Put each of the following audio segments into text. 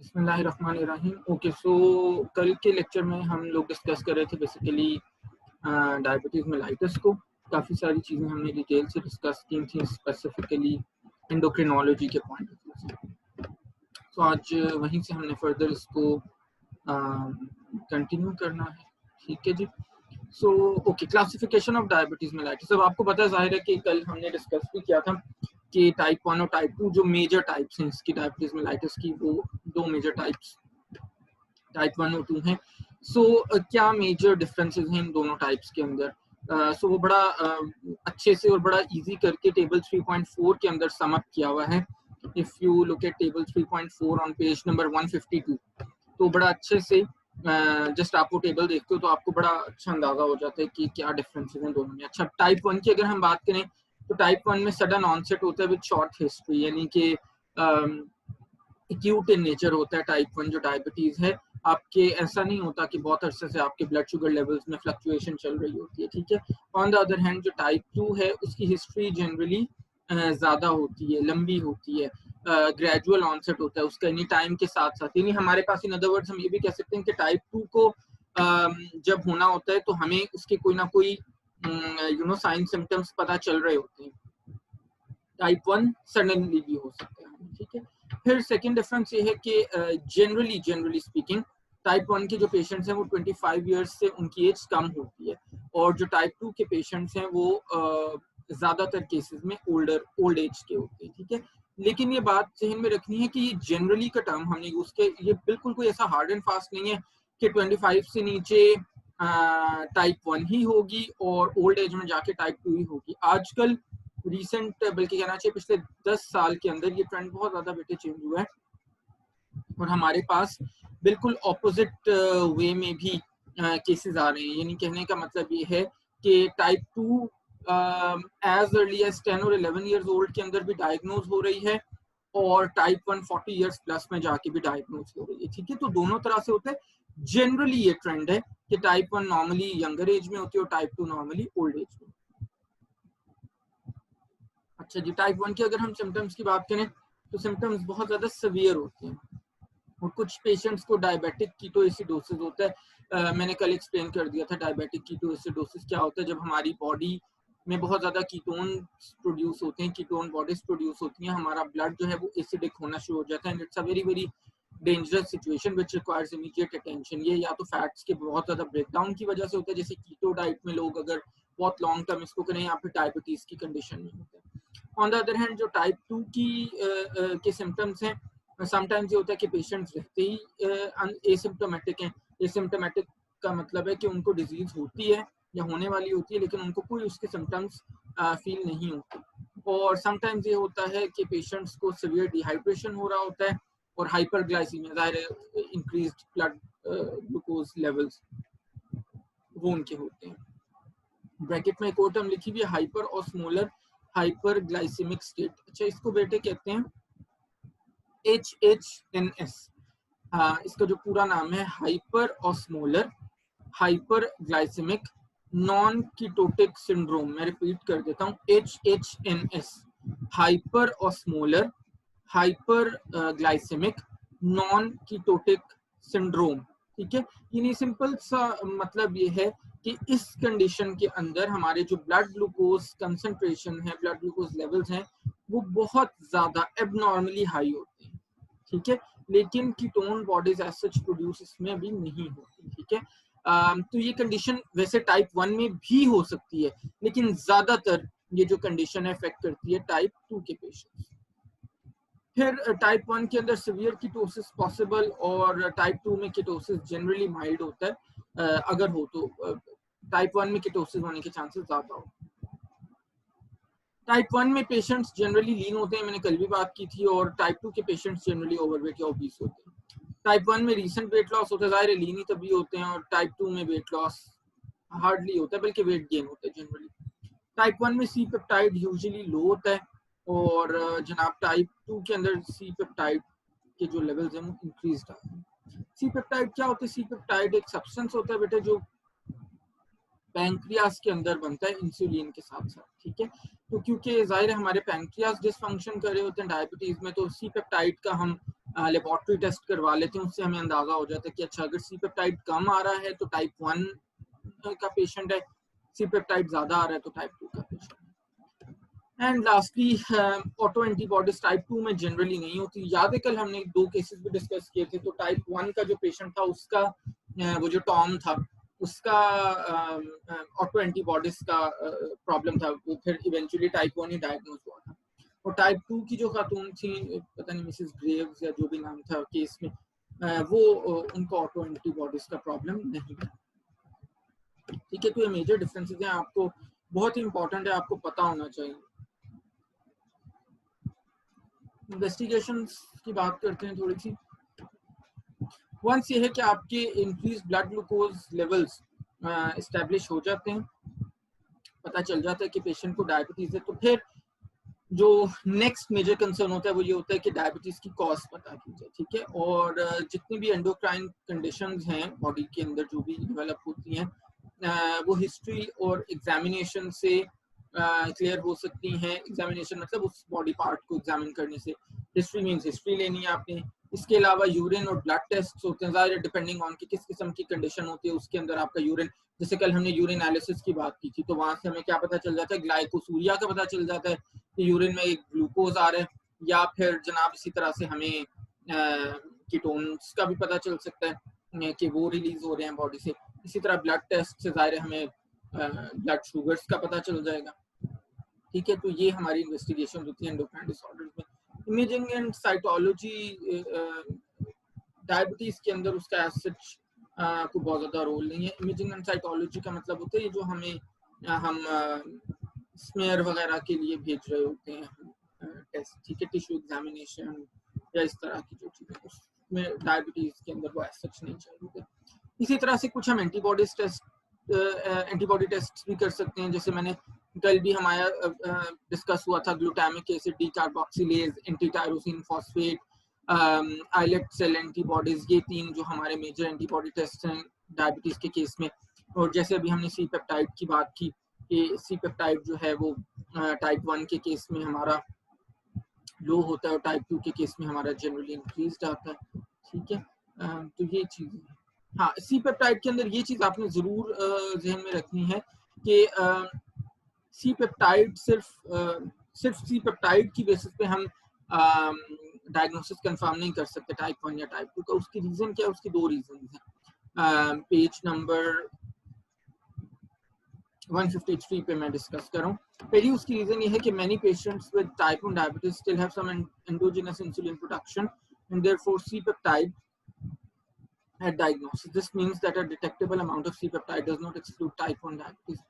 बिस्मिल्लाहिर्रहमानिर्रहीम। ओके, सो कल के लेक्चर में हम लोग डिस्कस कर रहे थे बेसिकली डायबिटीज़ मेलाइटिस को। काफ़ी सारी चीज़ें हमने डिटेल से डिस्कस की थी, स्पेसिफिकली एंडोक्रिनोलॉजी के पॉइंट ऑफ व्यू से। तो आज वहीं से हमने फर्दर इसको कंटिन्यू करना है। ठीक है जी। So okay, classification of diabetes mellitus. अब आपको पता है, जाहिर है कि कल हमने डिस्कस भी किया था कि टाइप 1 और टाइप 2 जो मेजर टाइप्स हैं इसकी डायबिटीज़ मेलाइटिस की, वो दो मेजर टाइप्स टाइप 1 और 2 हैं। सो क्या मेजर डिफरेंसेस हैं इन दोनों टाइप्स के अंदर? सो वो बड़ा अच्छे से और बड़ा इजी करके टेबल 3.4 के अंदर सम अप किया हुआ है। If you look at table 3.4 on page number 152, तो बड़ा अच्छे से जस्ट आप वो टेबल देखते हो तो आपको बड़ा अच्छा अंदाजा हो जाता है कि क्या डिफरेंसेस हैं दोनों में। अच्छा, टाइप 1 की अगर हम बात करें तो टाइप 1 में सडन ऑनसेट होता है विद शॉर्ट हिस्ट्री, यानी कि एक्यूट इन नेचर होता है। टाइप 1 जो डायबिटीज है, आपके ऐसा नहीं होता कि बहुत अरसे से आपके ब्लड शुगर लेवल्स में फ्लक्चुएशन चल रही होती है। ठीक है। ऑन द अदर हैंड जो टाइप 2 है उसकी हिस्ट्री जनरली ज्यादा होती है, लंबी होती है, ग्रेजुअल ऑनसेट होता है उसका, यानी टाइम के साथ साथ। यानी हमारे पास इन अदर वर्ड्स हम ये भी कह सकते हैं कि टाइप 2 को जब होना होता है तो हमें उसके कोई ना कोई साइन सिम्टम्स पता चल रहे होते हैं। टाइप 1 सडनली भी हो सकता है। ठीक है। फिर सेकेंड डिफरेंस ये है कि जनरली स्पीकिंग टाइप 1 के जो पेशेंट्स हैं वो 25 ईयर्स से उनकी एज कम होती है, और जो टाइप 2 के पेशेंट्स हैं वो ज्यादातर केसेस में ओल्ड एज के होते हैं। ठीक है। लेकिन ये बात जहन में रखनी है कि ये जनरली का टर्म हमने यूज किया, ये बिल्कुल कोई ऐसा हार्ड एंड फास्ट नहीं है कि 25 से नीचे टाइप 1 ही होगी और ओल्ड एज में जाके टाइप 2 ही होगी। आजकल रिसेंट, बल्कि कहना चाहिए पिछले 10 साल के अंदर ये ट्रेंड बहुत ज्यादा बेटे चेंज हुआ है, और हमारे पास बिल्कुल ऑपोजिट वे में भी केसेस आ रहे हैं। यानी कहने का मतलब ये है कि टाइप 2 एज अर्ली एज 10 और 11 ईयर्स ओल्ड के अंदर भी डायग्नोज हो रही है, और टाइप 1 40 ईयर्स प्लस में जाके भी डायग्नोज हो रही है। ठीक है। तो दोनों तरह से होता है। जनरली ये ट्रेंड है कि टाइप 1 नॉर्मली यंगर एज में होती है और टाइप 2 नॉर्मली ओल्ड एज में। अच्छा जी, टाइप 1 की अगर हम सिम्टम्स की बात करें तो सिम्टम्स बहुत ज़्यादा सीवियर होते हैं, और कुछ पेशेंट्स को डायबिटिक कीटोएसिडोसिस होता है। मैंने कल एक्सप्लेन कर दिया था डायबिटिक कीटोएसिडोसिस क्या होता है। जब हमारी बॉडी में बहुत ज़्यादा कीटोन प्रोड्यूस होते हैं, कीटोन बॉडीज प्रोड्यूस होती हैं, हमारा ब्लड जो है वो एसिडिक होना शुरू हो जाता है, and it's a very very dangerous situation which requires immediate attention. ये या तो फैट्स के बहुत ज़्यादा ब्रेकडाउन की वजह से होता है, जैसे कीटो डाइट में लोग अगर बहुत लॉन्ग टर्म इसको करें, या फिर डायबिटीज़ की कंडीशन में होता है। ऑन द अदर हैंड जो टाइप 2 के सिम्टम्स हैं, समटाइम्स ये होता है कि पेशेंट्स रहते ही एसिम्प्टोमेटिक हैं। एसिम्प्टोमेटिक का मतलब है कि उनको डिजीज होती है या होने वाली होती है, लेकिन उनको कोई उसके सिम्टम्स फील नहीं होते। और समटाइम्स ये होता है कि पेशेंट्स को सीवियर डिहाइड्रेशन हो रहा होता है, और हाइपरग्लाइसीमिया, ज़ाहिर है इंक्रीज्ड ब्लड ग्लूकोज लेवल्स वो उनके होते हैं। ब्रैकेट में एक और टर्म लिखी हुई है, हाइपर ऑस्मोलर हाइपरग्लाइसेमिक स्टेट। अच्छा, इसको बेटे कहते हैं HHNS। इसका जो पूरा नाम है hyper osmolar hyperglycaemic non ketotic syndrome. मैं रिपीट कर देता हूँ, HHNS, hyper osmolar hyperglycaemic non ketotic syndrome. ठीक है। यानी सिंपल सा मतलब ये है कि इस कंडीशन के अंदर हमारे जो ब्लड ग्लूकोज कंसंट्रेशन है, ब्लड ग्लूकोज लेवल्स हैं, वो बहुत ज्यादा एबनॉर्मली हाई होते हैं। ठीक है। लेकिन ketone bodies as such produce इसमें अभी नहीं होती। ठीक है। तो ये कंडीशन वैसे टाइप 1 में भी हो सकती है, लेकिन ज्यादातर ये जो कंडीशन है इफेक्ट करती है टाइप 2 के पेशेंट्स। फिर टाइप 1 के अंदर सीवियर कीटोसिस पॉसिबल, और टाइप 2 में कीटोसिस जनरली माइल्ड होता है। अगर हो तो टाइप 1 में कीटोसिस होने के चांसेस ज्यादा हो। टाइप 1 में पेशेंट्स जनरली लीन होते हैं, मैंने कल भी बात की थी, और टाइप 2 के पेशेंट्स जनरली ओवरवेट या ओबीस होते हैं। टाइप 1 में रीसेंट वेट लॉस होता है, ज़ाहिर है लीन ही तभी होते हैं, और टाइप 2 में वेट लॉस हार्डली होता है, बल्कि वेट गेन होता है जनरली। टाइप 1 में सी पेप्टाइड यूजुअली लो होता है, और जनाब टाइप 2 के अंदर सी पेप्टाइड के जो लेवल्स हैं वो इंक्रीज आते हैं। सी पेप्टाइड क्या होता है? सी पेप्टाइड एक सब्सटेंस होता है बेटे जो पैंक्रियास के अंदर बनता है इंसुलिन के साथ साथ। ठीक है। तो क्योंकि जाहिर है हमारे पैंक्रियास डिसफंक्शन कर रहे होते हैं डायबिटीज में, तो सी पेप्टाइड का हम लेबोरेटरी टेस्ट करवा लेते हैं, उससे हमें अंदाजा हो जाता है कि अच्छा अगर सी पेप्टाइड कम आ रहा है तो टाइप 1 का पेशेंट है, सी पेप्टाइड ज्यादा आ रहा है तो टाइप 2 का पेशेंट है। And lastly auto antibodies type 2 में जनरली नहीं होती। याद है कल हमने 2 केसेस भी डिस्कस किए थे, तो टाइप 1 का जो पेशेंट था उसका वो जो टॉम था उसका ऑटो एंटीबॉडीज का प्रॉब्लम था, वो फिर इवेंचुअली टाइप 1 ही डायग्नोज हुआ था। और टाइप 2 की जो खातून थी, पता नहीं मिसेस ग्रेव्स या जो भी नाम था केस में, वो उनको ऑटो एंटीबॉडीज का प्रॉब्लम नहीं था। ठीक है, तो ये मेजर डिफरेंसेस हैं, आपको बहुत ही इंपॉर्टेंट है, आपको पता होना चाहिए। इन्वेस्टिगेशंस की बात करते हैं थोड़ी सी। वंस ये है कि आपके increase blood glucose levels establish हो जाते हैं, पता चल जाता है कि पेशेंट को डायबिटीज है, तो फिर जो नेक्स्ट मेजर कंसर्न होता है वो ये होता है कि डायबिटीज की कॉज पता की जाए। ठीक है, और जितनी भी एंडोक्राइन कंडीशंस हैं बॉडी के अंदर जो भी डेवलप होती हैं, वो हिस्ट्री और एग्जामिनेशन से क्लियर हो सकती हैं। एग्जामिनेशन मतलब उस बॉडी पार्ट को एग्जामिन करने से, हिस्ट्री मींस हिस्ट्री लेनी है आपने। इसके अलावा यूरिन और ब्लड टेस्ट होते हैं, ज़ाहिर डिपेंडिंग ऑन कि किस किस्म की कंडीशन होती है उसके अंदर आपका यूरिन, जैसे कल हमने यूरिन एनालिसिस की बात की थी, तो वहां से हमें क्या पता चल जाता है, ग्लाइकोसूरिया का पता चल जाता है कि यूरिन में एक ग्लूकोज आ रहा है, या फिर जनाब इसी तरह से हमें कीटोन्स का भी पता चल सकता है कि वो रिलीज हो रहे हैं बॉडी से। इसी तरह ब्लड टेस्ट से ज़ाहिर हमें ब्लड शुगर्स का पता चल जाएगा। ठीक है, तो ये हमारी इन्वेस्टिगेशन होती है एंडोक्राइन डिसऑर्डर्स में। इमेजिंग एंड साइटोलॉजी डायबिटीज के अंदर उसका एज सच को बहुत ज़्यादा रोल नहीं है। इमेजिंग एंड साइटोलॉजी का मतलब होता है जो हमें हम स्मेयर वगैरह के लिए भेज रहे होते हैं टेस्ट, ठीक है, टिश्यू एग्जामिनेशन या इस तरह की जो चीज़ें, उसमें डायबिटीज के अंदर वो एज सच नहीं चाहिए। इसी तरह से कुछ हम एंटीबॉडीज टेस्ट एंटीबॉडी टेस्ट भी कर सकते हैं, जैसे मैंने कल भी हमारा डिस्कस हुआ था glutamic acid, decarboxylase, anti tyrosine phosphate, islet cell antibodies, ये 3 जो हमारे मेजर एंटीबॉडी टेस्ट हैं डायबिटीज के केस में। और जैसे अभी हमने सी पेप्टाइड की बात की कि सी पेप्टाइड जो है वो टाइप 1 के केस में हमारा लो होता है और टाइप 2 के केस में हमारा जनरली इंक्रीज आता है। ठीक है, तो ये चीज़ है। हाँ, सी पेप्टाइड के अंदर ये चीज़ आपने ज़रूर जहन में रखनी है कि सी पेप्टाइड सिर्फ सी पेप्टाइड की बेसिस पे हम डायग्नोसिस कंफर्म नहीं कर सकते टाइप 1 या टाइप 2 का। उसकी रीज़न क्या है? उसकी 2 रीज़न हैं, पेज नंबर 153 पे मैं डिस्कस कर रहा हूँ। पहली उसकी रीजन ये है कि many patients with type 1 diabetes still have some endogenous insulin production and therefore C-peptide at diagnosis. This means that a detectable amount of C-peptide does not exclude type 1 diabetes.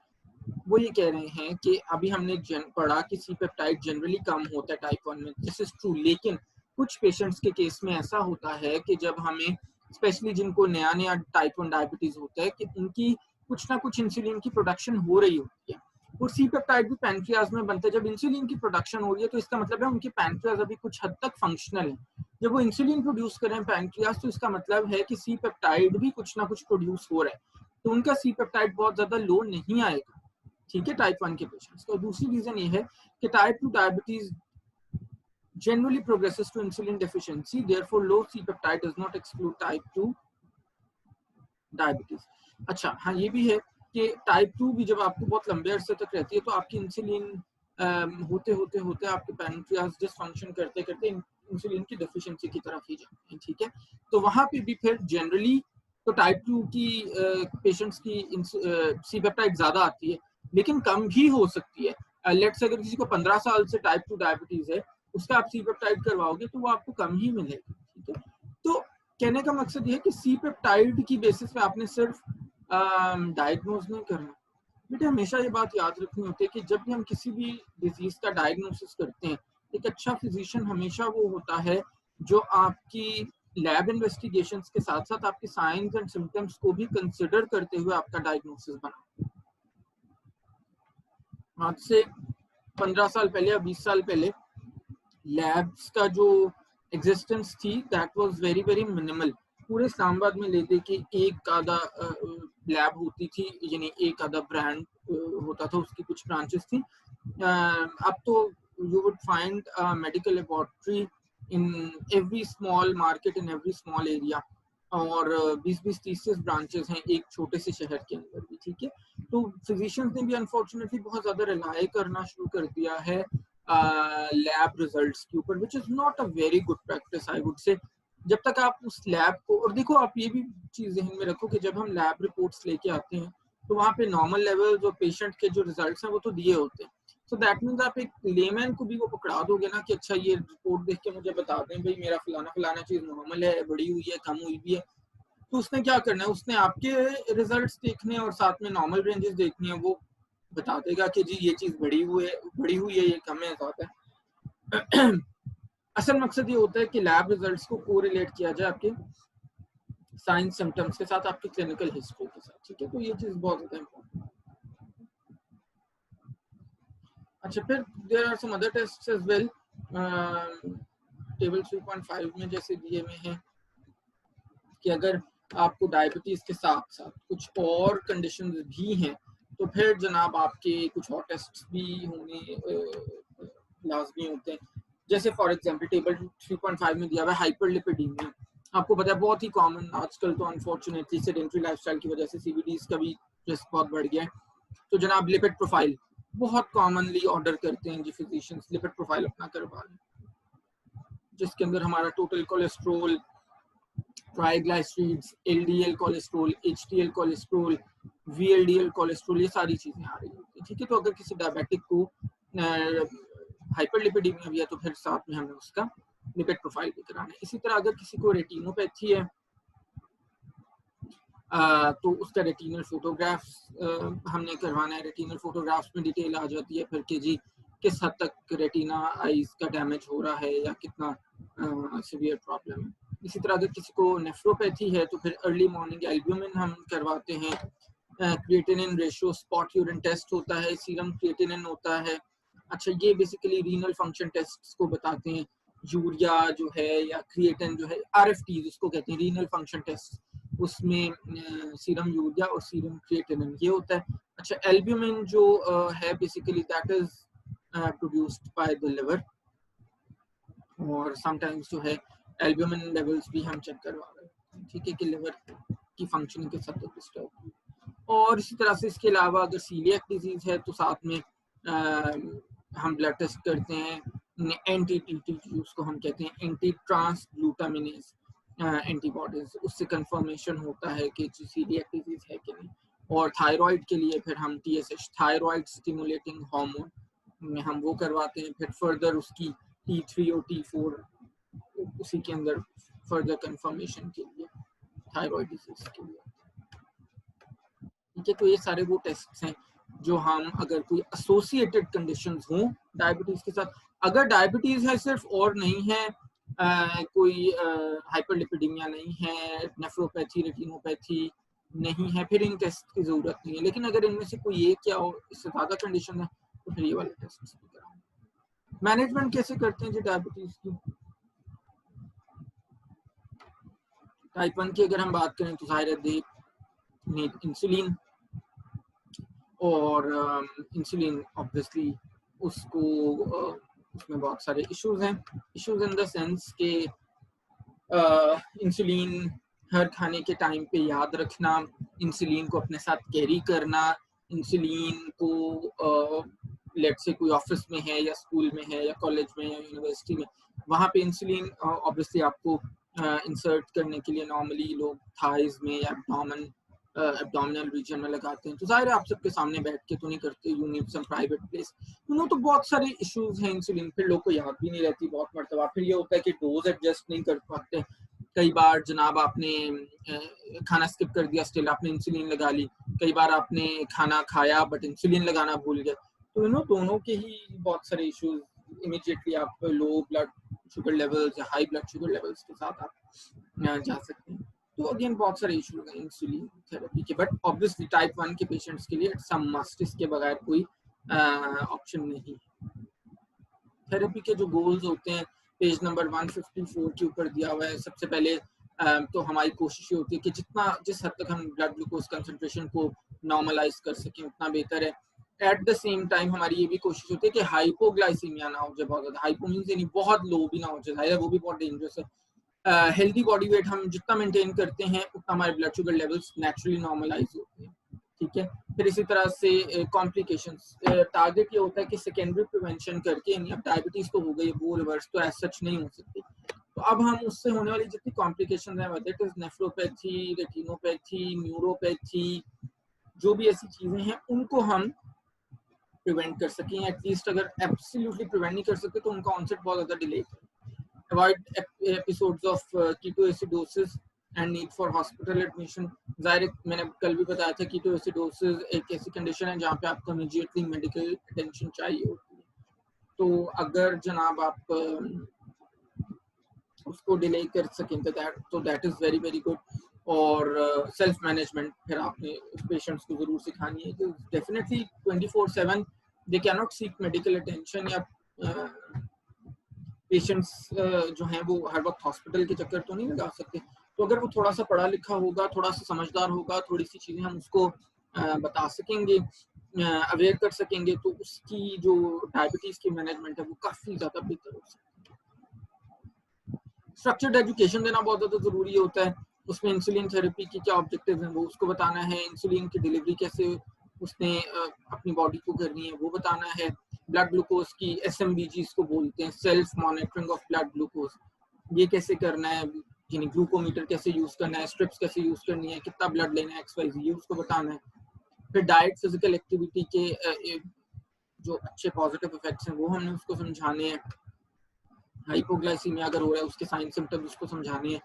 वो ये कह रहे हैं कि अभी हमने पढ़ा कि C-peptide जनरली कम होता है टाइप 1 में, दिस इज ट्रू, लेकिन कुछ पेशेंट्स के केस में ऐसा होता है कि जब हमें, स्पेशली जिनको नया नया टाइप 1 डायबिटीज होता है, कि उनकी कुछ ना कुछ इंसुलिन की प्रोडक्शन हो रही होती है, और सी पेप्टाइड भी पैनक्रियाज में बनता है। जब इंसुलिन की प्रोडक्शन हो रही है तो इसका मतलब है उनकी पैनक्रियाज अभी कुछ हद तक फंक्शनल है। जब वो इंसुलिन प्रोड्यूस कर रहे हैं पैनक्रियाज, तो इसका मतलब है कि सी पेप्टाइड भी कुछ ना कुछ प्रोड्यूस हो रहा है, तो उनका सी पेप्टाइड बहुत ज्यादा लो नहीं आएगा। ठीक है, टाइप 1 के पेशेंट्स का। दूसरी रीजन ये है कि type 2 diabetes generally progresses to insulin deficiency, therefore low C-peptide does not exclude type 2 diabetes. अच्छा, हाँ, ये भी है कि टाइप 2 भी जब आपको बहुत लंबे अरसे तक रहती है तो आपकी इंसुलिन होते होते होते आपके पैनक्रियाज डिसफंक्शन करते करते इंसुलिन की डेफिशिएंसी की तरफ ही जाते हैं। ठीक है, तो वहां पे भी फिर जनरली तो टाइप 2 की पेशेंट्स की सी पेप्टाइड ज्यादा आती है, लेकिन कम भी हो सकती है। लेट्स अगर किसी को 15 साल से टाइप 2 डायबिटीज है, उसका आप सी पेप्टाइड करवाओगे तो वो आपको कम ही मिलेगा। ठीक है, तो कहने का मकसद ये है कि सी पेप्टाइड की बेसिस पे आपने सिर्फ डायग्नोज नहीं करना। बेटे हमेशा ये बात याद रखनी होती है कि जब भी हम किसी भी डिजीज का डायग्नोसिस करते हैं, एक अच्छा फिजिशियन हमेशा वो होता है जो आपकी लैब इन्वेस्टिगेशंस के साथ साथ आपके साइंस एंड सिम्टम्स को भी कंसिडर करते हुए आपका डायग्नोसिस बनाए। आज से 15 साल पहले या 20 साल पहले लैब्स का जो एग्जिस्टेंस थी that was very very minimal. पूरे इस्लामाबाद में लेते कि एक आधा लैब होती थी, यानी एक आधा ब्रांड होता था, उसकी कुछ ब्रांचेस थी। अब तो you would find medical laboratory in every small market, in every small area, और 20-20, 30-30 ब्रांचेस हैं एक छोटे से शहर के अंदर भी, ठीक है। तो फिजिशियंस ने भी अनफॉर्चुनेटली बहुत ज़्यादा रिलाई करना शुरू कर दिया है लैब रिजल्ट्स के ऊपर, which is not a very good practice I would say. जब तक आप उस लैब को, और देखो आप ये भी चीज़ ध्यान में रखो कि जब हम लैब रिपोर्ट्स लेके आते हैं तो वहाँ पे नॉर्मल लेवल जो पेशेंट के जो रिजल्ट्स हैं वो तो दिए होते हैं। सो दैट मीन्स आप एक लेमैन को भी वो पकड़ा दोगे ना कि अच्छा ये रिपोर्ट देख के मुझे बता दें भाई मेरा फलाना फलाना चीज़ नॉर्मल है, बढ़ी हुई है, कम हुई भी है, तो उसने क्या करना है, उसने आपके रिजल्ट्स देखने और साथ में नॉर्मल रेंजेस देखनी है, वो बता देगा कि जी ये चीज़ बढ़ी हुई है, ये कम है, ज़्यादा है। असल मकसद ये होता है कि लैब रिजल्ट्स को कोरिलेट किया जाए आपके साइंस सिम्टम्स के साथ, आपकी क्लिनिकल हिस्ट्री के साथ, ठीक है। तो ये चीज़ बहुत ज़्यादा इम्पोर्टेंट है। अच्छा, फिर there are some other tests as well, table 3.5 में जैसे दिए हुए हैं कि अगर आपको डायबिटीज के साथ साथ कुछ और कंडीशन भी हैं तो फिर जनाब आपके कुछ और टेस्ट भी होने लाजमी होते हैं। जैसे फॉर एग्जांपल टेबल 3.5 में दिया हुआ है हाइपरलिपिडीमिया। आपको पता है बहुत ही कॉमन आजकल तो अनफॉर्चुनेटली सेडेंटरी लाइफस्टाइल की वजह से सीवीडीज का भी रिस्क बहुत बढ़ गया है। तो जनाब लिपिड प्रोफाइल बहुत कॉमनली ऑर्डर करते हैं जी फिजिशियंस, लिपिड प्रोफाइल अपना करवा लें जिसके अंदर हमारा total cholesterol, triglycerides, LDL cholesterol, HDL cholesterol, VLDL cholesterol, ये सारी चीजें आ रही होती है, ठीक है। तो अगर किसी डायबिटिक को हाइपरलिपिडीमिया भी है तो फिर साथ में हमें उसका लिपिड प्रोफाइल भी कराना है। इसी तरह अगर किसी को रेटिनोपैथी है तो उसका रेटिनल फोटोग्राफ्स हमने करवाना है। रेटिनल फोटोग्राफ्स में डिटेल आ जाती है फिर कि जी किस हद तक रेटिना आईज का डैमेज हो रहा है या कितना सीवियर प्रॉब्लम है। इसी तरह अगर किसी को नेफ्रोपैथी है तो फिर अर्ली मॉर्निंग एल्ब्यूमिन हम करवाते हैं। Creatinine ratio spot urine test होता है, सीरम क्रिएटिनिन होता है। अच्छा, ये बेसिकली रीनल फंक्शन टेस्ट को बताते हैं। यूरिया जो है या क्रिएटिन जो है, आरएफटी जिसको कहते हैं रीनल फंक्शन टेस्ट, उसमें सीरम यूरिया और सीरम क्रिएटिनिन ये होता है। अच्छा, एल्ब्यूमिन जो है basically that is produced by the liver, और समटाइम्स जो है एल्ब्यूमिन लेवल्स भी हम चेक करवा रहे हैं, ठीक है, कि लिवर की फंक्शनिंग के साथ डिस्टर्ब। और इसी तरह से इसके अलावा अगर सीलियक डिजीज है तो साथ में हम ब्लड टेस्ट करते हैं एंटी टीटी, उसको हम कहते हैं एंटी ट्रांस ग्लूटामिनेज एंटीबॉडीज, उससे कंफर्मेशन होता है कि सीलियक डिजीज है कि नहीं। और थायराइड के लिए फिर हम टीएसएच, थायराइड स्टिमुलेटिंग हार्मोन में हम वो करवाते हैं। फिर फर्दर उसकी T3 और T4 उसी के अंदर फर्दर कंफर्मेशन के लिए थायराइड डिजीज के लिए, ठीक है। तो ये सारे वो टेस्ट हैं जो हम अगर कोई एसोसिएटेड कंडीशंस हों डायबिटीज के साथ, अगर डायबिटीज है सिर्फ और नहीं है कोई हाइपरलिपिडीमिया नहीं है, नेफ्रोपैथी, रेटिनोपैथी नहीं है, फिर इन टेस्ट की जरूरत नहीं है। लेकिन अगर इनमें से कोई एक या और इससे ज्यादा कंडीशन है तो फिर ये वाले टेस्ट भी कराएं। मैनेजमेंट कैसे करते हैं जी डायबिटीज की? टाइप 1 की अगर हम बात करें तो जाहिर है दे नीड इंसुलिन, और इंसुलिन ऑब्वियसली उसको उसमें बहुत सारे इश्यूज हैं। इश्यूज इन द सेंस के इंसुलिन हर खाने के टाइम पे याद रखना, इंसुलिन को अपने साथ कैरी करना, इंसुलिन को लेट से कोई ऑफिस में है या स्कूल में है या कॉलेज में या यूनिवर्सिटी में, वहाँ पे इंसुलिन ऑब्वियसली आपको इंसर्ट करने के लिए नॉर्मली लोग थाइज में या एब्डोमिनल रीजन में लगाते हैं। तो जाहिर है आप सबके सामने बैठ के तो नहीं करते, you need some private place. तो बहुत सारे इश्यूज हैं इंसुलिन, फिर लोग को याद भी नहीं रहती बहुत मरतबा। फिर ये होता है कि डोज एडजस्ट नहीं कर पाते। कई बार जनाब आपने खाना स्किप कर दिया, स्टिल आपने इंसुलिन लगा ली। कई बार आपने खाना खाया बट इंसुलिन लगाना भूल गए। तो दोनों के ही बहुत सारे इश्यूज, इमीडिएटली आप लो ब्लड शुगर लेवल्स या हाई ब्लड शुगर लेवल्स के साथ आप जा सकते हैं। तो अगेन बहुत सारे इश्यूज हैं इंसुलिन थेरेपी के, बट ऑब्वियसली टाइप 1 के पेशेंट्स के लिए इट्स अ मस्ट, इसके बगैर कोई ऑप्शन नहीं है। थेरेपी के जो गोल्स होते हैं पेज नंबर 154 के ऊपर दिया हुआ है। सबसे पहले तो हमारी कोशिश ये होती है कि जिस हद तक हम ब्लड ग्लूकोज कंसंट्रेशन को नॉर्मलाइज कर सकें उतना बेहतर है। एट द सेम टाइम हमारी ये भी कोशिश होती है कि हाइपोग्लाइसीमिया ना हो जाए बहुत ज़्यादा, हाइपो मींस यानी बहुत लो भी ना हो जाए, वो भी बहुत डेंजरस है। हेल्दी बॉडी वेट हम जितना मेंटेन करते हैं उतना हमारे blood sugar levels naturally normalize होते हैं, ठीक है। फिर इसी तरह से कॉम्प्लिकेशंस, टारगेट ये होता है कि सेकेंडरी प्रिवेंशन करके, यानी अब डायबिटीज तो हो गई, वो रिवर्स तो एज सच नहीं हो सकती, तो अब हम उससे होने वाली जितनी कॉम्प्लिकेशन है, whether it is nephropathy, retinopathy, neuropathy, जो भी ऐसी चीजें हैं उनको हम प्रिवेंट कर सकें, एटलीस्ट अगर एब्सोल्युटली प्रिवेंट नहीं कर सकते तो उनका ऑनसेट बहुत ज़्यादा डिले करें। Avoid episodes of ketoacidosis and need for hospital admission. ज़ाहिर मैंने कल भी बताया था, कीटोएसिडोसिस एक ऐसी कंडीशन है जहाँ पे आपको इमीडिएटली मेडिकल अटेंशन चाहिए होती है, तो अगर जनाब आप उसको डिले कर सकें तो that is very very good. और सेल्फ मैनेजमेंट फिर आपने पेशेंट्स को ज़रूर सिखानी है कि definitely 24/7 they can not seek medical attention, या पेशेंट्स जो हैं वो हर वक्त हॉस्पिटल के चक्कर तो नहीं लगा सकते। तो अगर वो थोड़ा सा पढ़ा लिखा होगा, थोड़ा सा समझदार होगा, थोड़ी सी चीज़ें हम उसको बता सकेंगे, अवेयर कर सकेंगे, तो उसकी जो डायबिटीज़ की मैनेजमेंट है वो काफ़ी ज़्यादा बेहतर हो सकती है। स्ट्रक्चर्ड एजुकेशन देना बहुत ज़्यादा ज़रूरी होता है, उसमें इंसुलिन थेरेपी की क्या ऑब्जेक्टिव हैं वो उसको बताना है, इंसुलिन की डिलीवरी कैसे उसने अपनी बॉडी को करनी है वो बताना है, ब्लड ग्लूकोज की SMBG को बोलते हैं, self monitoring of blood glucose, ये कैसे करना है, यानी ग्लूकोमीटर कैसे यूज़ करना है, स्ट्रिप्स कैसे यूज़ करनी है, कितना ब्लड लेना है, XYZ ये उसको बताना है। फिर डाइट, फिजिकल एक्टिविटी के जो अच्छे पॉजिटिव इफेक्ट्स हैं वो हमने उसको समझाने हैं, हाइपोग्लाइसीमिया अगर हो रहा है उसके साइन सिम्टम्स उसको समझाने हैं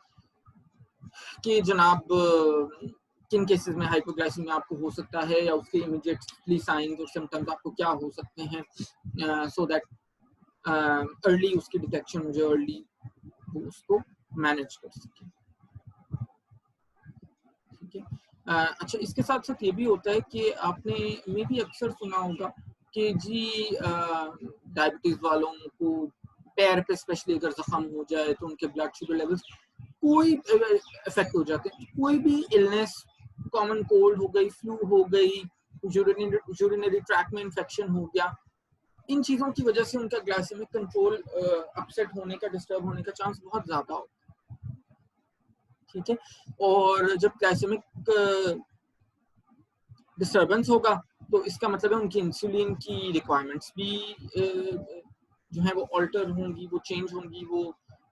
कि जनाब किन केसेस में हाइपोग्लाइसीमिया आपको हो सकता है, या उसके इमीडिएटली साइंस और सिम्टम्स आपको क्या हो सकते हैं, सो दैट अर्ली उसकी डिटेक्शन हो जाए, अर्ली वो उसको मैनेज कर सके, ठीक है। अच्छा, इसके साथ साथ ये भी होता है कि आपने में भी अक्सर सुना होगा कि जी डायबिटीज वालों को पैर पे स्पेशली अगर जख्म हो जाए तो उनके ब्लड शुगर लेवल्स कोई इफेक्ट हो जाते हैं, कोई भी इलनेस, कॉमन कोल्ड हो गई, फ्लू हो गई, यूरिनरी ट्रैक में इन्फेक्शन हो गया, इन चीजों की वजह से उनका ग्लाइसेमिक कंट्रोल अपसेट होने का, डिस्टर्ब होने का चांस बहुत ज्यादा होता है, ठीक है। और जब ग्लाइसेमिक डिस्टर्बेंस होगा तो इसका मतलब है उनकी इंसुलिन की रिक्वायरमेंट्स भी जो है वो ऑल्टर होंगी, वो चेंज होंगी, वो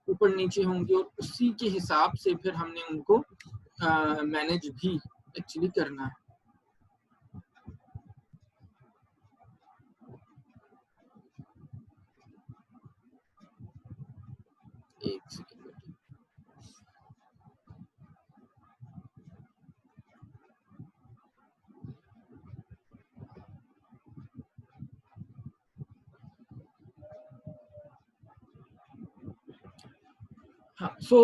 ऊपर नीचे होंगी, और उसी के हिसाब से फिर हमने उनको मैनेज भी एक्चुअली करना है। एक सेकेंड। हाँ, सो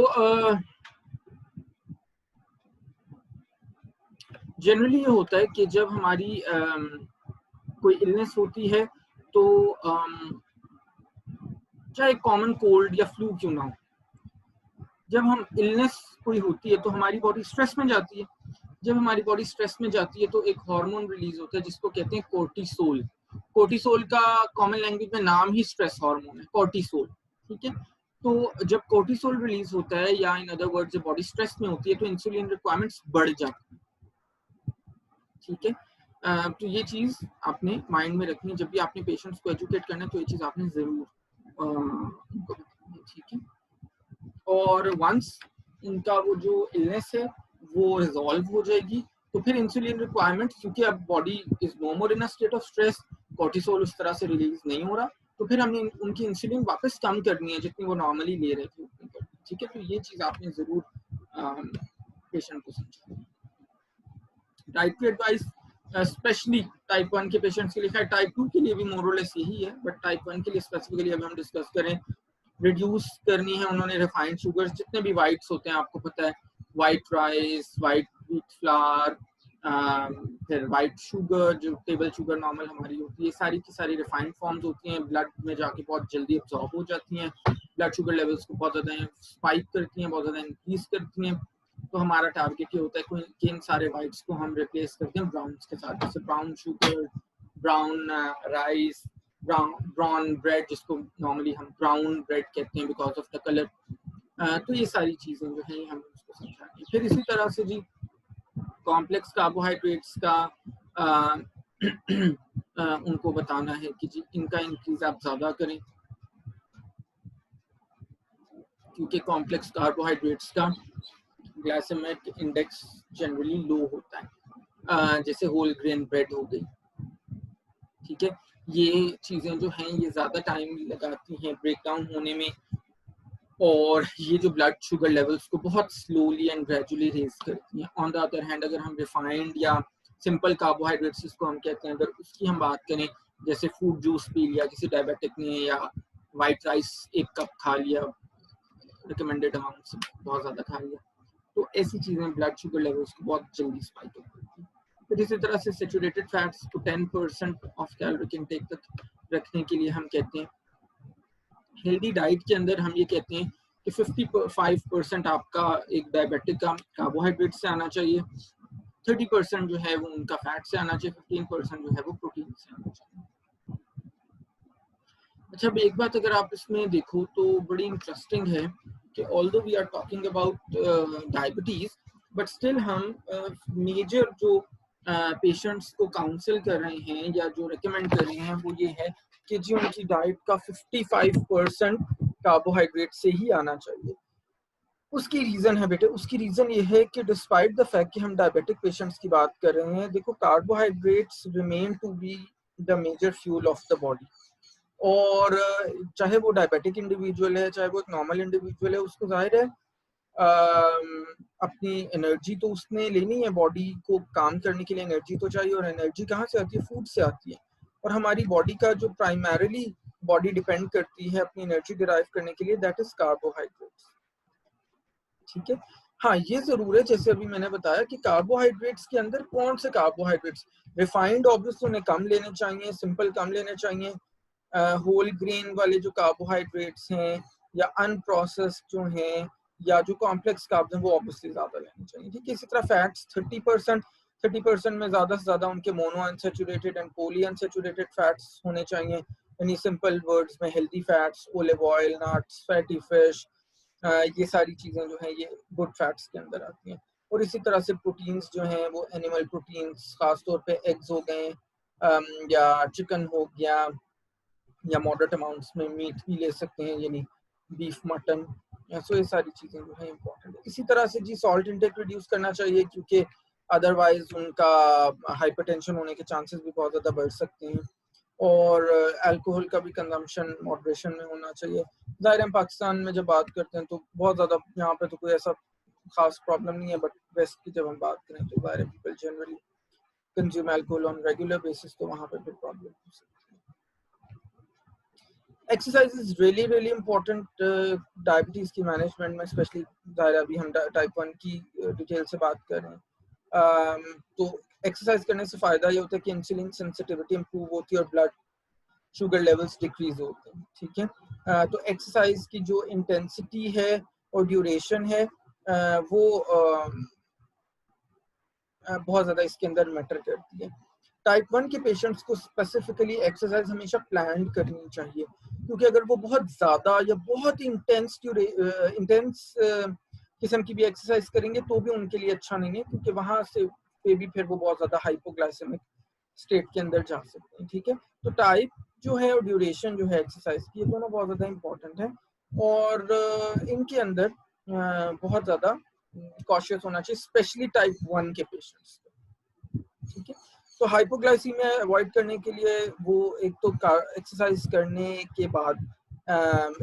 जनरली ये होता है कि जब हमारी कोई इलनेस होती है तो चाहे कॉमन कोल्ड या फ्लू क्यों ना हो, जब हम इलनेस कोई होती है तो हमारी बॉडी स्ट्रेस में जाती है, जब हमारी बॉडी स्ट्रेस में जाती है तो एक हार्मोन रिलीज होता है जिसको कहते हैं कोर्टिसोल। कोर्टिसोल का कॉमन लैंग्वेज में नाम ही स्ट्रेस हार्मोन है, कोर्टिसोल, ठीक है। तो जब कोर्टिसोल रिलीज होता है, या इन अदर वर्ड जब बॉडी स्ट्रेस में होती है, तो इंसुलिन रिक्वायरमेंट्स बढ़ जाती है, ठीक है। तो ये चीज आपने माइंड में रखनी, जब भी आपने पेशेंट्स को एजुकेट करना है तो ये चीज आपने जरूर उनको बतानी है, ठीक है। और वंस उनका वो जो इलनेस है वो रिजॉल्व हो जाएगी तो फिर इंसुलिन रिक्वायरमेंट, क्योंकि अब body is no more in a state of stress, cortisol उस तरह से रिलीज नहीं हो रहा, तो फिर हमने उनकी इंसुलिन वापस कम करनी है जितनी वो नॉर्मली ले रहे थे उतनी करनी, ठीक है। तो ये चीज आपने जरूर पेशेंट को समझानी। डाइटरी एडवाइस स्पेशली टाइप 1 के पेशेंट्स के लिए, खैर टाइप 2 के लिए भी मोरलेस यही है, बट टाइप 1 के लिए स्पेसिफिकली अगर हम डिस्कस करें, रिड्यूस करनी है उन्होंने रिफाइंड शुगर्स, जितने भी वाइट्स होते हैं आपको पता है, white rice, white wheat flour, फिर वाइट शुगर जो टेबल शुगर नॉर्मल हमारी होती है, सारी की सारी रिफाइंड फॉर्म्स होती हैं, ब्लड में जाके बहुत जल्दी अब्जॉर्ब हो जाती हैं, ब्लड शुगर लेवल्स को बहुत ज़्यादा स्पाइक करती हैं, बहुत ज़्यादा इंक्रीज करती हैं। तो हमारा टारगेट ये होता है कि इन सारे वाइट्स को हम रिप्लेस करते हैं ब्राउन्स के साथ, जैसे brown sugar, brown rice, brown bread, जिसको नॉर्मली हम ब्राउन ब्रेड कहते हैं बिकॉज ऑफ द कलर। तो ये सारी चीज़ें जो हैं हम उसको समझाएंगे। फिर इसी तरह से जी कॉम्प्लेक्स कार्बोहाइड्रेट्स का उनको बताना है कि जी इनका इंक्रीज आप ज़्यादा करें, क्योंकि कॉम्प्लेक्स कार्बोहाइड्रेट्स का ग्लाइसेमिक इंडेक्स जनरली लो होता है। जैसे होल ग्रेन ब्रेड हो गई, ठीक है, ये चीज़ें जो हैं ये ज़्यादा टाइम लगाती हैं ब्रेक डाउन होने में, और ये जो ब्लड शुगर लेवल्स को बहुत स्लोली एंड ग्रेजुअली रेज करती हैं। ऑन द अदर हैंड अगर हम रिफाइंड या सिंपल कार्बोहाइड्रेट्स जिसको हम कहते हैं, अगर उसकी हम बात करें, जैसे फ्रूट जूस पी लिया किसी डायबिटिक ने, या वाइट राइस 1 कप खा लिया रिकमेंडेड अमाउंट से बहुत ज़्यादा खा लिया, तो ऐसी चीज़ें ब्लड शुगर लेवल्स को बहुत जल्दी स्पाइक अप करती हैं। फिर इसी तरह से सेचुरेटेड फैट्स को 10% ऑफ कैलोरिक इंटेक तक रखने के लिए हम कहते हैं। हेल्दी डाइट के अंदर हम ये कहते हैं कि 55% आपका एक डायबिटिक का कार्बोहाइड्रेट से आना चाहिए, 30% जो है वो उनका फैट से आना चाहिए, 15% जो है वो प्रोटीन से आना चाहिए। अच्छा, अब एक बात अगर आप इसमें देखो तो बड़ी इंटरेस्टिंग है कि although we are talking about diabetes, but still हम मेजर जो पेशेंट्स को काउंसिल कर रहे हैं या जो रिकमेंड कर रहे हैं वो ये है कि जी उनकी डाइट का 55% कार्बोहाइड्रेट से ही आना चाहिए। उसकी रीजन है बेटे, उसकी रीजन ये है कि डिस्पाइट द फैक्ट कि हम डायबिटिक पेशेंट्स की बात कर रहे हैं, देखो carbohydrates remain to be the major fuel of the body, और चाहे वो डायबिटिक इंडिविजुअल है चाहे वो एक नॉर्मल इंडिविजुअल है, उसको जाहिर है अपनी एनर्जी तो उसने लेनी है, बॉडी को काम करने के लिए एनर्जी तो चाहिए, और एनर्जी कहाँ से आती है? फूड से आती है। और हमारी बॉडी का जो प्राइमरीली बॉडी डिपेंड करती है अपनी एनर्जी डिराइव करने के लिए, दैट इज कार्बोहाइड्रेट्स, ठीक है। हाँ, ये जरूर है जैसे अभी मैंने बताया कि कार्बोहाइड्रेट्स के अंदर कौन से कार्बोहाइड्रेट्स, रिफाइंड ऑब्वियसली उन्हें कम लेने चाहिए, सिंपल कम लेने चाहिए, होल ग्रेन वाले जो कार्बोहाइड्रेट्स हैं या अनप्रोसेस्ड जो हैं या जो कॉम्प्लेक्स कार्ब्स हैं वो ऑब्वियसली ज्यादा लेने चाहिए, ठीक है। इसी तरह फैट्स 30% में ज्यादा से ज्यादा उनके mono unsaturated and poly unsaturated fats होने चाहिए, यानी सिंपल वर्ड्स में healthy fats, olive oil, nuts, fatty fish, ये सारी चीजें जो हैं ये गुड फैट्स के अंदर आती हैं। और इसी तरह से प्रोटीन्स जो हैं वो एनिमल प्रोटीन्स, खासतौर पे एग्स हो गए या चिकन हो गया, या मॉडरेट अमाउंट्स में मीट भी ले सकते हैं, यानी बीफ, मटन, सो ये सारी चीज़ें जो है इम्पोर्टेंट है। इसी तरह से जी सॉल्ट इंटेक रिड्यूस करना चाहिए, क्योंकि अदरवाइज उनका हाइपरटेंशन होने के चांसेस भी बहुत ज़्यादा बढ़ सकते हैं, और अल्कोहल का भी कंजम्पशन मॉडरेशन में होना चाहिए। ज़ाहिर हम पाकिस्तान में जब बात करते हैं तो बहुत ज़्यादा यहाँ पे तो कोई ऐसा खास प्रॉब्लम नहीं है, बट वेस्ट की जब हम बात करें तो ज़ाहिर people generally consume alcohol on regular basis, तो वहाँ पे फिर प्रॉब्लम हो सकती है। Exercise is really important diabetes की मैनेजमेंट में, स्पेशली ज़ाहिर अभी हम टाइप 1 की डिटेल से बात कर रहे हैं। तो एक्सरसाइज करने से फ़ायदा ये होता है कि इंसुलिन सेंसिटिविटी इंप्रूव होती है और ब्लड शुगर लेवल्स डिक्रीज होते हैं, ठीक है। तो एक्सरसाइज की जो इंटेंसिटी है और ड्यूरेशन है वो बहुत ज़्यादा इसके अंदर मैटर करती है। टाइप 1 के पेशेंट्स को स्पेसिफिकली एक्सरसाइज हमेशा प्लान करनी चाहिए, क्योंकि अगर वो बहुत ज़्यादा या बहुत इंटेंस किस्म की भी एक्सरसाइज करेंगे तो भी उनके लिए अच्छा नहीं है, क्योंकि वहाँ से पे भी फिर वो बहुत ज़्यादा हाइपोग्लाइसेमिक स्टेट के अंदर जा सकते हैं, ठीक है। तो टाइप जो है और ड्यूरेशन जो है एक्सरसाइज की, ये दोनों बहुत ज़्यादा इंपॉर्टेंट है, और इनके अंदर बहुत ज़्यादा कॉशियस होना चाहिए, स्पेशली टाइप 1 के पेशेंट्स, ठीक है। तो हाइपोग्लाइसीमिया अवॉइड करने के लिए वो एक तो एक्सरसाइज करने के बाद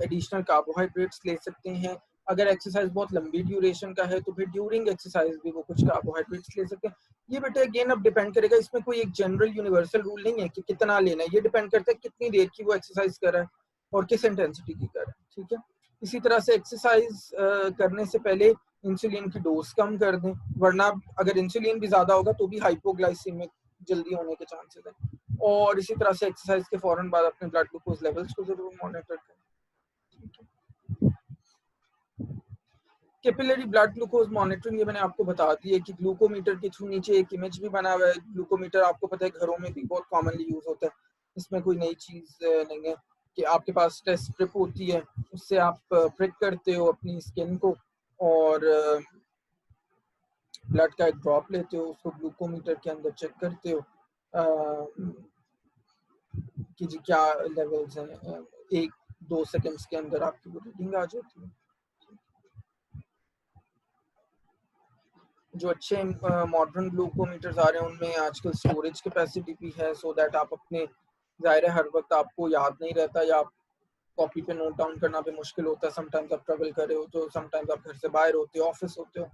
एडिशनल कार्बोहाइड्रेट्स ले सकते हैं। अगर एक्सरसाइज बहुत लंबी ड्यूरेशन का है तो फिर ड्यूरिंग एक्सरसाइज भी वो कुछ कार्बोहाइड्रेट्स ले सकते हैं। ये बेटे अगेन अब डिपेंड करेगा, इसमें कोई एक जनरल यूनिवर्सल रूल नहीं है कि कितना लेना है, ये डिपेंड करता है कितनी देर की वो एक्सरसाइज कर रहा है और किस इंटेंसिटी की कर रहा है, ठीक है। इसी तरह से एक्सरसाइज करने से पहले इंसुलिन की डोज कम कर दें, वरना अगर इंसुलिन भी ज्यादा होगा तो भी हाइपोग्लाइसीमिक जल्दी होने के चांसेस हैं। और इसी तरह से एक्सरसाइज के फौरन बाद अपने ब्लड ग्लूकोज लेवल्स को जरूर मॉनिटर करें, ठीक है। कैपिलरी ब्लड ग्लूकोज मॉनिटरिंग, ये मैंने आपको बता दी है कि ग्लूकोमीटर के थ्रू नीचे एक इमेज भी बना हुआ है। ग्लूकोमीटर आपको पता है घरों में भी बहुत कॉमनली यूज होता है, इसमें कोई नई चीज नहीं है कि आपके पास टेस्ट स्ट्रिप होती है, उससे आप प्रिक करते हो अपनी स्किन को और ब्लड का एक ड्रॉप लेते हो, उसको ग्लूकोमीटर के अंदर चेक करते हो कि जी क्या लेवल्स हैं। 1-2 सेकंड्स के अंदर आपकी वो रीडिंग आ जाती है। जो अच्छे मॉडर्न ग्लूकोमीटर्स आ रहे हैं उनमें आजकल स्टोरेज कैपेसिटी भी है, सो दैट आप अपने, ज़ाहिर है हर वक्त आपको याद नहीं रहता या आप कॉपी पे नोट डाउन करना भी मुश्किल होता है। समटाइम्स आप ट्रैवल कर रहे हो तो समटाइम्स आप घर से बाहर होते हो, ऑफिस होते हो,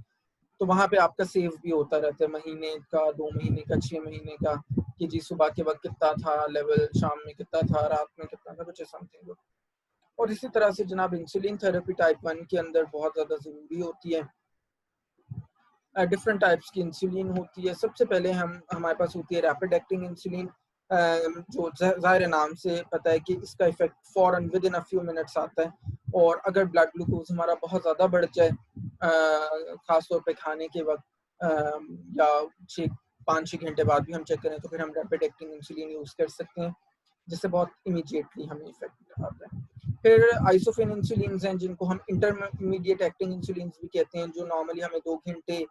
तो वहाँ पे आपका सेव भी होता रहता है महीने का, 2 महीने का, 6 महीने का, कि जी सुबह के वक्त कितना था लेवल, शाम में कितना था, रात में कितना था, कुछ समथिंग। और इसी तरह से जनाब इंसुलिन थेरेपी टाइप 1 के अंदर बहुत ज़्यादा ज़रूरी होती है। डिफरेंट टाइप्स की इंसुलिन होती है। सबसे पहले हमारे पास होती है रैपिड एक्टिंग इंसुलिन, जो ज़ाहिर नाम से पता है कि इसका effect foreign with in a few minutes आता है। और अगर ब्लड ग्लूकोज हमारा बहुत ज़्यादा बढ़ जाए, ख़ासतौर पे खाने के वक्त या 5-6 घंटे बाद भी हम चेक करें, तो फिर हम रैपिड एक्टिंग इंसुलिन यूज़ कर सकते हैं, जिससे बहुत इमीडिएटली हमें इफेक्ट आता है। फिर आइसोफेन इंसुलिन हैं जिनको हम इंटरमीडिएट एक्टिंग इंसुलिन भी कहते हैं, जो नॉर्मली हमें 2 घंटे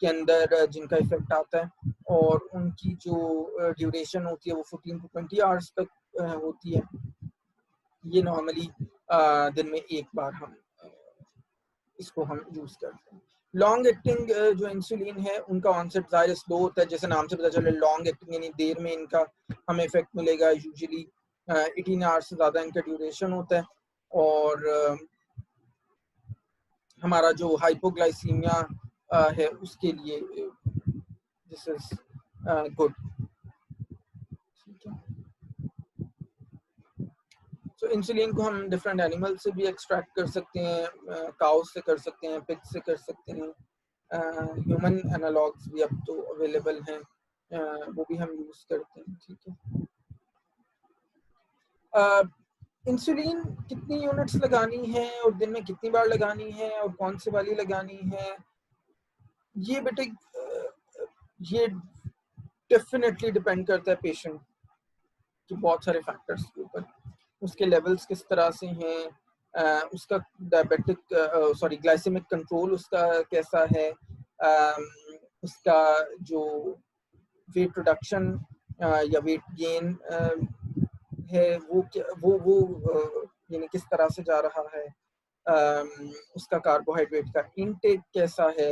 के अंदर जिनका इफेक्ट आता है और उनकी जो ड्यूरेशन होती है वो 14 to 20 आवर्स तक होती है। ये नॉर्मली दिन में एक बार हम इसको हम यूज करते हैं। लॉन्ग एक्टिंग जो इंसुलिन है उनका ऑनसेट ज़ाहिर स्लो होता है, जैसे नाम से पता चले लॉन्ग एक्टिंग यानी देर में इनका हमें इफेक्ट मिलेगा। यूजुअली 18 आवर्स से ज़्यादा इनका ड्यूरेशन होता है। और हमारा जो हाइपोग्लाइसीमिया है उसके लिए दिस इज गुड। तो इंसुलिन को हम डिफरेंट एनिमल से भी एक्सट्रैक्ट कर सकते हैं, काउस से कर सकते हैं, पिग से कर सकते हैं, ह्यूमन एनालॉग्स भी अब तो अवेलेबल हैं, वो भी हम यूज करते हैं। ठीक है, इंसुलिन कितनी यूनिट्स लगानी है और दिन में कितनी बार लगानी है और कौन सी वाली लगानी है, ये बेटे ये डेफिनेटली डिपेंड करता है पेशेंट के बहुत सारे फैक्टर्स के ऊपर। उसके लेवल्स किस तरह से हैं, उसका ग्लाइसेमिक कंट्रोल उसका कैसा है, उसका जो वेट रिडक्शन या वेट गेन है वो यानी किस तरह से जा रहा है, उसका कार्बोहाइड्रेट का इनटेक कैसा है,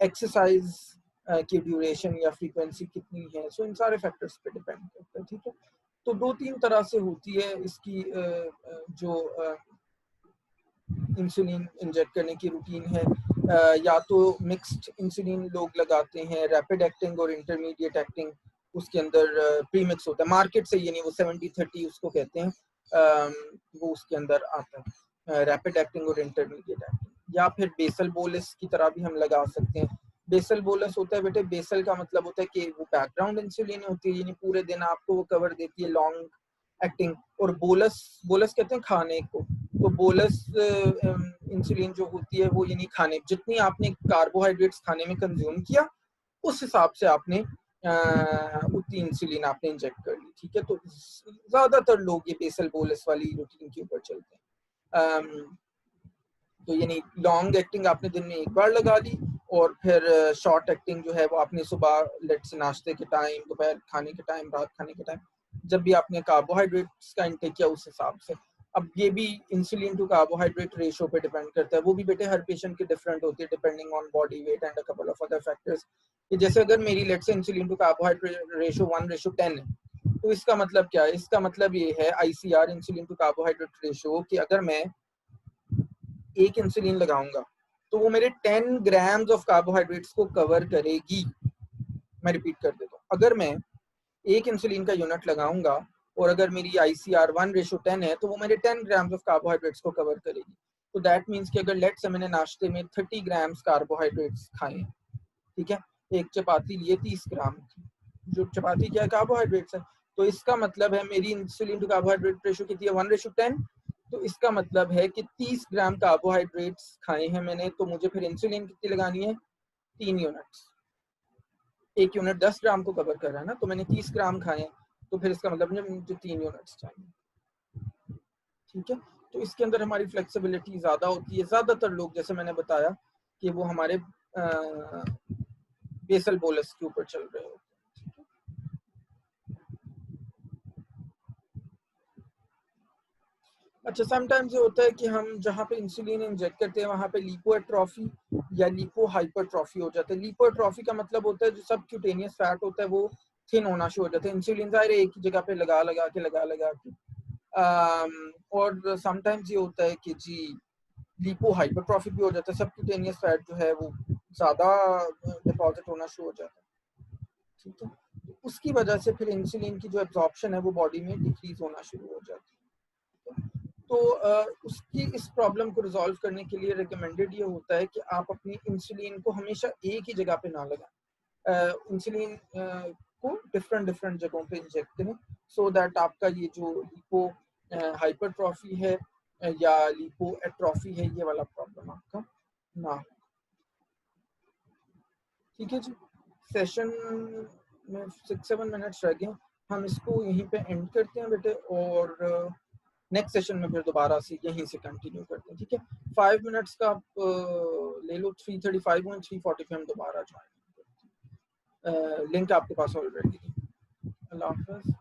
एक्सरसाइज की ड्यूरेशन या फ्रीक्वेंसी कितनी है। सो इन सारे फैक्टर्स पे डिपेंड करता है। ठीक है, तो 2-3 तरह से होती है इसकी जो इंसुलिन इंजेक्ट करने की रूटीन है। या तो मिक्स्ड इंसुलिन लोग लगाते हैं, रैपिड एक्टिंग और इंटरमीडिएट एक्टिंग उसके अंदर प्री मिक्स होता है मार्केट से, यानी वो 70-30 उसको कहते हैं, वो उसके अंदर आता है रैपिड एक्टिंग और इंटरमीडिएट एक्टिंग। या फिर बेसल बोलस की तरह भी हम लगा सकते हैं। बेसल बोलस होता है बेटे, बेसल का मतलब होता है कि वो बैकग्राउंड इंसुलिन होती है, यानी पूरे दिन आपको वो कवर देती है लॉन्ग एक्टिंग। और बोलस बोलस कहते हैं खाने को, तो बोलस इंसुलिन जो होती है वो यानी खाने, जितनी आपने कार्बोहाइड्रेट्स खाने में कंज्यूम किया उस हिसाब से आपने उतनी इंसुलिन आपने इंजेक्ट कर ली। ठीक है, तो ज्यादातर लोग ये बेसल बोलस वाली रूटीन के ऊपर चलते हैं। तो यानी लॉन्ग एक्टिंग आपने दिन में एक बार लगा ली और फिर शॉर्ट एक्टिंग जो है वो आपने सुबह लेट से नाश्ते के टाइम, दोपहर खाने के टाइम, रात खाने के टाइम, जब भी आपने कार्बोहाइड्रेट्स का इंटेक किया उस हिसाब से। अब ये भी इंसुलिन टू कार्बोहाइड्रेट रेशो पे डिपेंड करता है, वो भी बेटे हर पेशेंट की डिफरेंट होती है depending on body weight and a couple of other factors. कि जैसे अगर मेरी लेट से इंसुलिन टू कार्बोहाइड्रेट रेशो 1:10 है, तो इसका मतलब क्या है, इसका मतलब ये है ICR insulin to carbohydrate ratio, कि अगर मैं एक इंसुलिन लगाऊंगा तो वो मेरे 10 ग्राम्स ऑफ कार्बोहाइड्रेट्स को कवर करेगी। मैं रिपीट कर देता हूँ, अगर मैं एक इंसुलिन का यूनिट लगाऊंगा और अगर मेरी ICR 1:10 है तो वो मेरे 10 ग्राम्स ऑफ कार्बोहाइड्रेट्स को कवर करेगी। तो दैट मीन्स कि अगर लेट्स से मैंने नाश्ते में 30 ग्राम्स कार्बोहाइड्रेट्स खाए, ठीक है, एक चपाती लिए 30 ग्राम की, जो चपाती क्या है कार्बोहाइड्रेट्स है, तो इसका मतलब है मेरी इंसुलिन टू कार्बोहाइड्रेट रेशो कितनी है 1:10, तो इसका मतलब है कि 30 ग्राम कार्बोहाइड्रेट्स खाए हैं मैंने, तो मुझे फिर इंसुलिन कितनी लगानी है? 3 यूनिट्स। 1 यूनिट 10 ग्राम को कवर कर रहा है ना, तो मैंने 30 ग्राम खाए, तो फिर इसका मतलब मुझे 3 यूनिट्स चाहिए। ठीक है, तो इसके अंदर हमारी फ्लेक्सिबिलिटी ज़्यादा होती है। ज़्यादातर लोग, जैसे मैंने बताया, कि वो हमारे बेसल बोलस के ऊपर चल रहे होते हैं। अच्छा, समटाइम्स ये होता है कि हम जहाँ पे इंसुलिन इंजेक्ट करते हैं वहाँ पे लिपोएट्रोफी या लिपो हाइपरट्रॉफी हो जाता है। लिपोएट्रोफी का मतलब होता है जो सब क्यूटेनियस फैट होता है वो थिन होना शुरू हो जाता है। इंसुलिन ज़ाहिर एक ही जगह पे लगा के और समटाइम्स ये होता है कि जी लिपो हाइपरट्रॉफी भी हो जाता है, सब क्यूटेनियस फैट जो है वो ज़्यादा डिपॉजिट होना शुरू हो जाता है। ठीक है, तो उसकी वजह से फिर इंसुलिन की जो एब्जॉर्प्शन है वो बॉडी में डिक्रीज होना शुरू हो जाती है। तो उसकी इस प्रॉब्लम को रिजॉल्व करने के लिए रिकमेंडेड ये होता है कि आप अपनी इंसुलिन को हमेशा एक ही जगह पे ना लगाएं। इंसुलिन को डिफरेंट डिफरेंट जगहों पे इंजेक्ट करें, सो दैट आपका ये जो लिपो हाइपरट्रॉफी है या लिपो एट्रॉफी है, ये वाला प्रॉब्लम आपका ना हो। ठीक है जी, सेशन में 6-7 मिनट्स रह गए, हम इसको यहीं पे एंड करते हैं बेटे, और नेक्स्ट सेशन में फिर दोबारा से यहीं से कंटिन्यू करते हैं। ठीक है, 5 मिनट्स का आप ले लो, 3:35 और 3:40 हम दोबारा ज्वाइन करते हैं। लिंक आपके पास ऑलरेडी है। अल्लाह हाफ़िज़।